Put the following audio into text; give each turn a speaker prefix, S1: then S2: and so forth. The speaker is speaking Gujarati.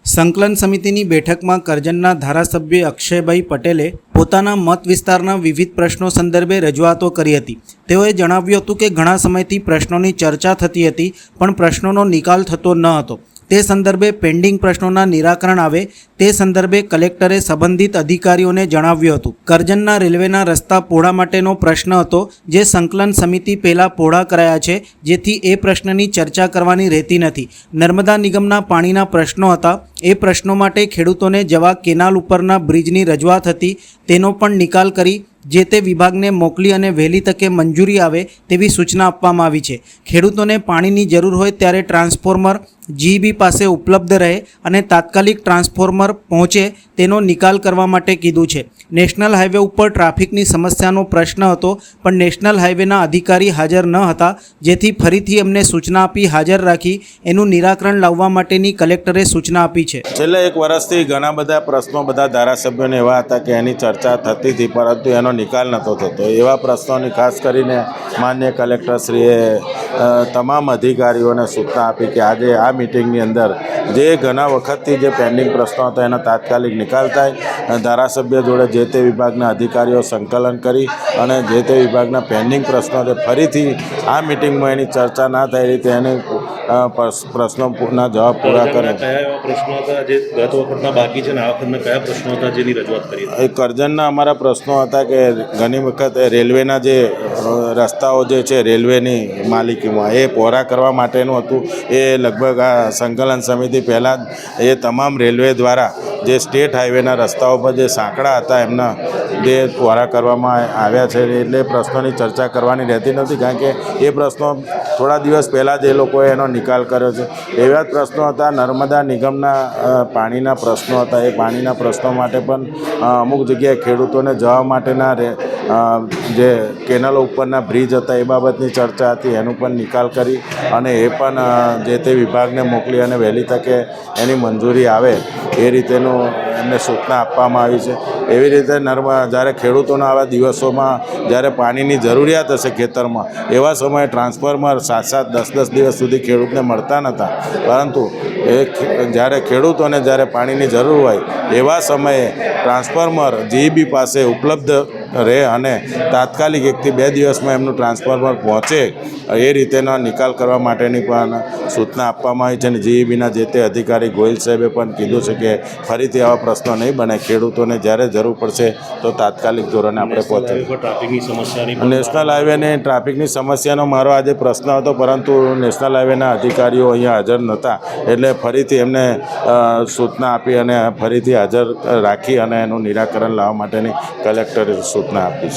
S1: સંકલન સમિતિની બેઠકમાં કરજણના ધારાસભ્ય અક્ષયભાઈ પટેલે પોતાના મત વિસ્તારના વિવિધ પ્રશ્નો સંદર્ભે રજૂઆતો કરી હતી। તેઓએ જણાવ્યું હતું કે ઘણા સમયથી પ્રશ્નોની ચર્ચા થતી હતી પણ પ્રશ્નોનો નિકાલ થતો ન હતો। તે સંદર્ભે પેન્ડિંગ પ્રશ્નોના નિરાકરણ આવે તે સંદર્ભે કલેક્ટરે સંબંધિત અધિકારીઓને જણાવ્યું હતું। કરજણના રેલવેના રસ્તા પહોળા માટેનો પ્રશ્ન હતો જે સંકલન સમિતિ પહેલાં પહોળા કરાયા છે, જેથી એ પ્રશ્નની ચર્ચા કરવાની રહેતી નથી। નર્મદા નિગમના પાણીના પ્રશ્નો હતા, એ પ્રશ્નો માટે ખેડૂતોને જવા કેનાલ ઉપરના બ્રિજની રજૂઆત હતી, તેનો પણ નિકાલ કરી જે તે વિભાગને મોકલી અને વહેલી તકે મંજૂરી આવે તેવી સૂચના આપવામાં આવી છે। ખેડૂતોને પાણીની જરૂર હોય ત્યારે ટ્રાન્સફોર્મર જીઈબી પાસે ઉપલબ્ધ રહે અને તાત્કાલિક ટ્રાન્સફોર્મર પહોંચે તેનો નિકાલ કરવા માટે કીધું છે। નેશનલ હાઈવે ઉપર ટ્રાફિકની સમસ્યાનો પ્રશ્ન હતો પણ નેશનલ હાઈવેના અધિકારી હાજર ન હતા, જેથી ફરીથી એમને સૂચના આપી હાજર રાખી એનું નિરાકરણ લાવવા માટેની કલેક્ટરે સૂચના આપી છે।
S2: છેલ્લા એક વર્ષથી ઘણા બધા પ્રશ્નો બધા ધારાસભ્યોને એવા હતા કે એની ચર્ચા થતી હતી પરંતુ એનો નિકાલ નહોતો થતો। એવા પ્રશ્નોની ખાસ કરીને માન્ય કલેક્ટરશ્રીએ તમામ અધિકારીઓને સૂચના આપી કે આજે આ મિટિંગની અંદર જે ઘણા વખતથી જે પેન્ડિંગ પ્રશ્નો હતા એનો તાત્કાલિક નિકાલ થાય। ધારાસભ્ય જોડે જે તે વિભાગના અધિકારીઓ સંકલન કરી અને જે તે વિભાગના પેન્ડિંગ પ્રશ્નો છે ફરીથી આ મિટિંગમાં એની ચર્ચા ના થાય એ રીતે એને પ્રશ્નોના જવાબ પૂરા કરે।
S3: કયા એવા પ્રશ્નો હતા જે ગત વખતના બાકી છે ને આ વખતના કયા પ્રશ્નો હતા જેની રજૂઆત કરી?
S2: એ કરજણના અમારા પ્રશ્નો હતા કે ઘણી વખત રેલવેના જે રસ્તાઓ જે છે રેલવેની માલિકીમાં એ પહોળા કરવા માટેનું હતું। એ લગભગ આ સંકલન સમિતિ પહેલાં જ એ તમામ રેલવે દ્વારા જે સ્ટેટ હાઈવેના રસ્તાઓ પર જે સાંકડા હતા એમના જે પહોળા કરવામાં આવ્યા છે એટલે પ્રશ્નોની ચર્ચા કરવાની રહેતી નથી, કારણ કે એ પ્રશ્નો થોડા દિવસ પહેલાં જ એ લોકોએ એનો નિકાલ કર્યો છે। એવા જ પ્રશ્નો હતા। નર્મદા નિગમના પાણીના પ્રશ્નો હતા, એ પાણીના પ્રશ્નો માટે પણ અમુક જગ્યાએ ખેડૂતોને જવા માટેના જે કેનલો ઉપરના બ્રિજ હતા એ બાબતની ચર્ચા હતી, એનું પણ નિકાલ કરી અને એ પણ જે તે વિભાગને મોકલી અને વહેલી તકે એની મંજૂરી આવે એ રીતેનું એમને સૂચના આપવામાં આવી છે। એવી રીતે જ્યારે ખેડૂતોના આવા દિવસોમાં જ્યારે પાણીની જરૂરિયાત હશે ખેતરમાં એવા સમયે ટ્રાન્સફોર્મર 7-7, 10-10 દિવસ સુધી ખેડૂતને મળતા નહોતા, પરંતુ જ્યારે ખેડૂતોને જ્યારે પાણીની જરૂર હોય એવા સમયે ટ્રાન્સફોર્મર જીઈબી પાસે ઉપલબ્ધ રહે અને તાત્કાલિક 1 થી 2 દિવસમાં એમનું ટ્રાન્સફોર્મર પહોંચે એ રીતેનો નિકાલ કરવા માટેની પણ સૂચના આપવામાં આવી છે। અને જીઈબીના જે તે અધિકારી ગોયલ સાહેબે પણ કીધું છે કે ફરીથી આવા પ્રશ્નો નહીં બને, ખેડૂતોને જ્યારે જરૂર પડશે તો તાત્કાલિક ધોરણે આપણે પહોંચીએ। નેશનલ હાઈવેની ટ્રાફિકની સમસ્યાનો મારો આજે પ્રશ્ન હતો, પરંતુ નેશનલ હાઈવેના અધિકારીઓ અહીંયા હાજર નહોતા એટલે ફરીથી એમને સૂચના આપી અને ફરીથી હાજર રાખી અને એનું નિરાકરણ લાવવા માટેની કલેક્ટરે સૂચના આપી છે।